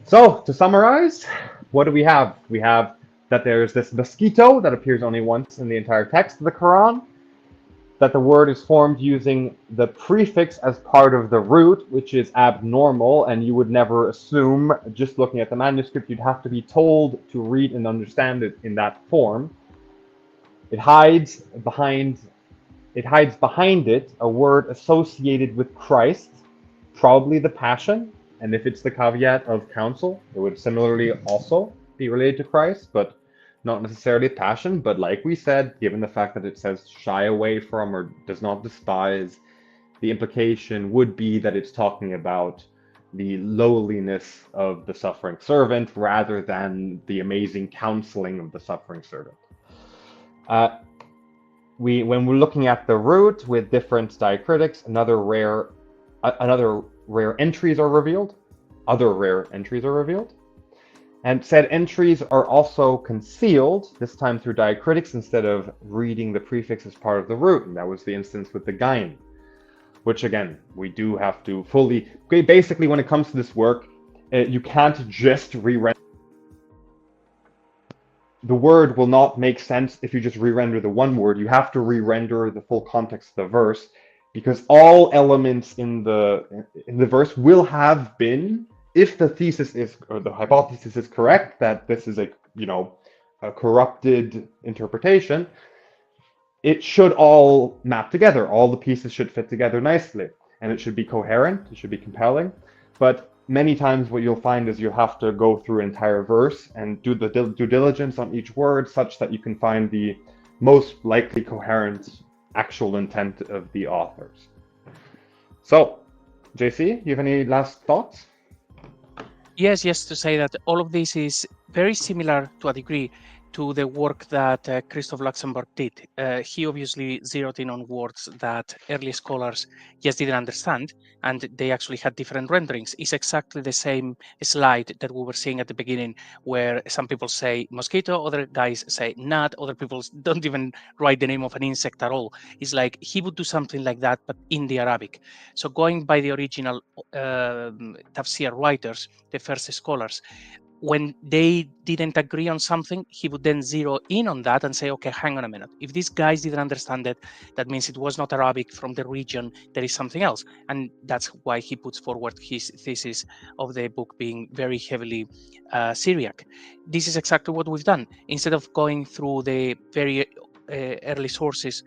So, to summarize, what do we have? We have that there's this mosquito that appears only once in the entire text of the Quran, that the word is formed using the prefix as part of the root, which is abnormal, and you would never assume, just looking at the manuscript, you'd have to be told to read and understand it in that form. It hides behind it a word associated with Christ, probably the Passion, and if it's the caveat of counsel, it would similarly also be related to Christ, but not necessarily Passion. But like we said, given the fact that it says shy away from or does not despise, the implication would be that it's talking about the lowliness of the suffering servant rather than the amazing counseling of the suffering servant. Uh, when we're looking at the root with different diacritics, another rare entries are revealed. Other rare entries are revealed. And said entries are also concealed, this time through diacritics instead of reading the prefix as part of the root. And that was the instance with the gain, which again, we do have to fully. Okay, basically, when it comes to this work, you can't just re-render. The word will not make sense if you just re-render the one word. You have to re-render the full context of the verse, because all elements in the verse will have been, if the thesis is or the hypothesis is correct that this is a corrupted interpretation, it should all map together. All the pieces should fit together nicely, and it should be coherent. It should be compelling. But many times what you'll find is you have to go through an entire verse and do the due diligence on each word such that you can find the most likely coherent actual intent of the authors. So, JC, you have any last thoughts? Yes, to say that all of this is very similar to a degree to the work that Christoph Luxemburg did. He obviously zeroed in on words that early scholars just didn't understand, and they actually had different renderings. It's exactly the same slide that we were seeing at the beginning, where some people say mosquito, other guys say gnat, other people don't even write the name of an insect at all. It's like he would do something like that, but in the Arabic. So going by the original tafsir writers, the first scholars, when they didn't agree on something, he would then zero in on that and say, okay, hang on a minute. If these guys didn't understand it, that means it was not Arabic from the region, there is something else. And that's why he puts forward his thesis of the book being very heavily Syriac. This is exactly what we've done. Instead of going through the very early sources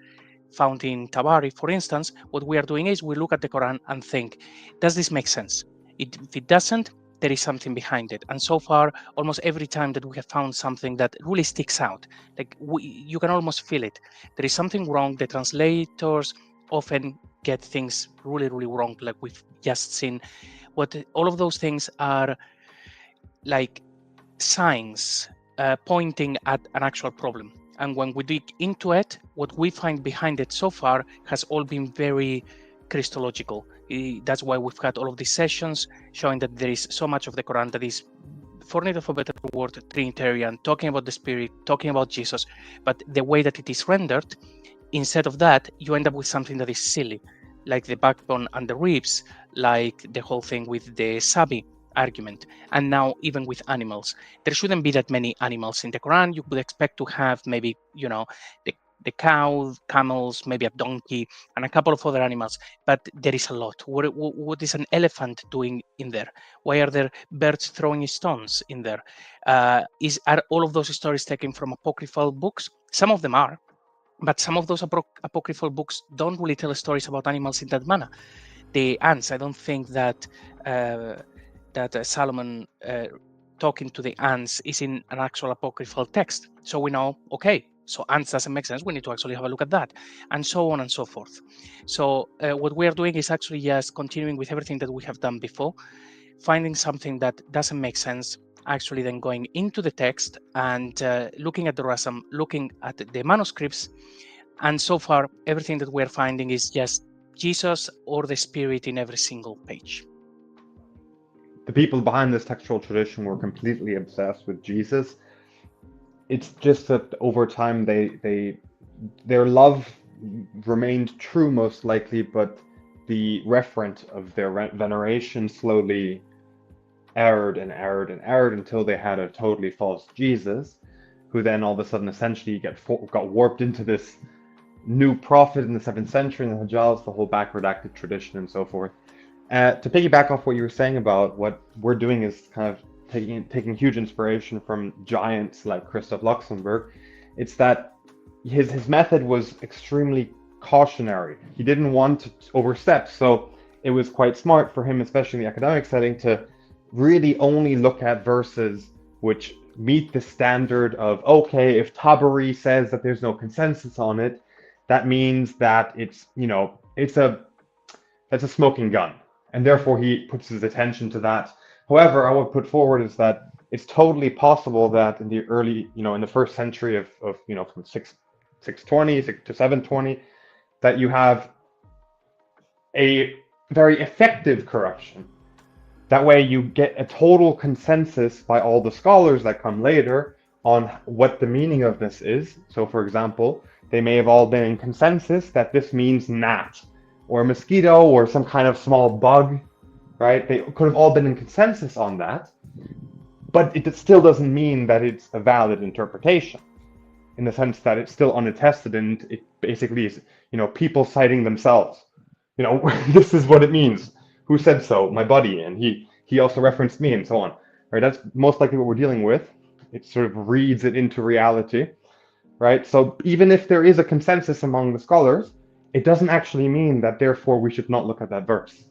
found in Tabari, for instance, what we are doing is we look at the Quran and think, does this make sense? If it doesn't, there is something behind it. And so far, almost every time that we have found something that really sticks out, like you can almost feel it. There is something wrong. The translators often get things really, really wrong, like we've just seen. All of those things are like signs pointing at an actual problem. And when we dig into it, what we find behind it so far has all been very Christological. That's why we've had all of these sessions showing that there is so much of the Quran that is, for need of a better word, Trinitarian, talking about the Spirit, talking about Jesus. But the way that it is rendered, instead of that, you end up with something that is silly, like the backbone and the ribs, like the whole thing with the Sabi argument. And now even with animals, there shouldn't be that many animals in the Quran. You would expect to have maybe, the cow, camels, maybe a donkey, and a couple of other animals, but there is a lot. What is an elephant doing in there? Why are there birds throwing stones in there? Are all of those stories taken from apocryphal books? Some of them are, but some of those apocryphal books don't really tell stories about animals in that manner. The ants, I don't think that Solomon talking to the ants is in an actual apocryphal text. So we know, okay, so ants doesn't make sense. We need to actually have a look at that, and so on and so forth. So what we are doing is actually just continuing with everything that we have done before, finding something that doesn't make sense, actually then going into the text and looking at the rasam, looking at the manuscripts, and so far everything that we're finding is just Jesus or the Spirit in every single page. The people behind this textual tradition were completely obsessed with Jesus. It's just that over time their love remained true most likely, but the referent of their veneration slowly erred and erred and erred until they had a totally false Jesus, who then all of a sudden essentially got warped into this new prophet in the 7th century in the Hijaz, the whole back redacted tradition and so forth. To piggyback off what you were saying about what we're doing is kind of taking huge inspiration from giants like Christoph Luxemburg. It's that his method was extremely cautionary. He didn't want to overstep, so it was quite smart for him, especially in the academic setting, to really only look at verses which meet the standard of, okay, if Tabari says that there's no consensus on it, that means that it's, it's a smoking gun, and therefore he puts his attention to that. However, I would put forward is that it's totally possible that in the early, in the first century of from 620 to 720, that you have a very effective corruption. That way you get a total consensus by all the scholars that come later on what the meaning of this is. So for example, they may have all been in consensus that this means gnat or mosquito or some kind of small bug, right? They could have all been in consensus on that, but it still doesn't mean that it's a valid interpretation, in the sense that it's still unattested, and it basically is, people citing themselves. This is what it means. Who said so? My buddy, and he also referenced me, and so on. Right? That's most likely what we're dealing with. It sort of reads it into reality, right? So even if there is a consensus among the scholars, it doesn't actually mean that therefore we should not look at that verse,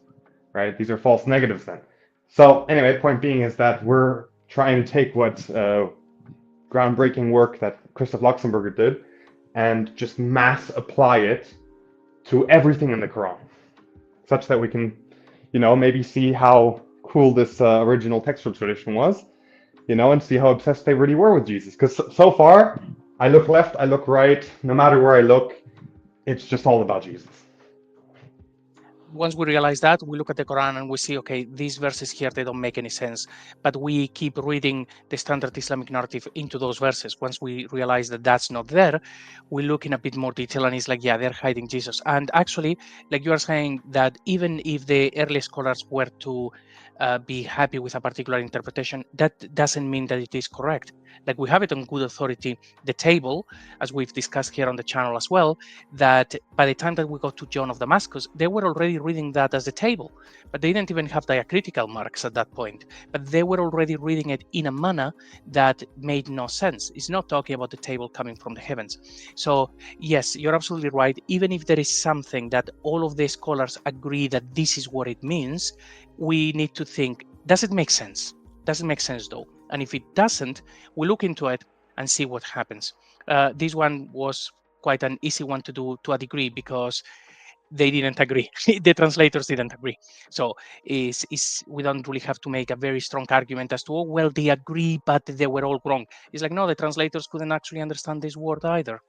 right? These are false negatives then. So anyway, point being is that we're trying to take what groundbreaking work that Christoph Luxemburger did and just mass apply it to everything in the Quran, such that we can, maybe see how cool this original textual tradition was, and see how obsessed they really were with Jesus. Because so far, I look left, I look right, no matter where I look, it's just all about Jesus. Once we realize that, we look at the Quran and we see, okay, these verses here, they don't make any sense. But we keep reading the standard Islamic narrative into those verses. Once we realize that that's not there, we look in a bit more detail and it's like, yeah, they're hiding Jesus. And actually, like you are saying, that even if the early scholars were to be happy with a particular interpretation, that doesn't mean that it is correct. Like we have it on good authority, the table, as we've discussed here on the channel as well, that by the time that we got to John of Damascus, they were already reading that as the table, but they didn't even have diacritical marks at that point. But they were already reading it in a manner that made no sense. It's not talking about the table coming from the heavens. So yes, you're absolutely right. Even if there is something that all of the scholars agree that this is what it means, we need to think, does it make sense? Does it make sense though? And if it doesn't, we look into it and see what happens. This one was quite an easy one to do to a degree because they didn't agree. The translators didn't agree. So we don't really have to make a very strong argument as to, oh, well, they agree, but they were all wrong. It's like, no, the translators couldn't actually understand this word either.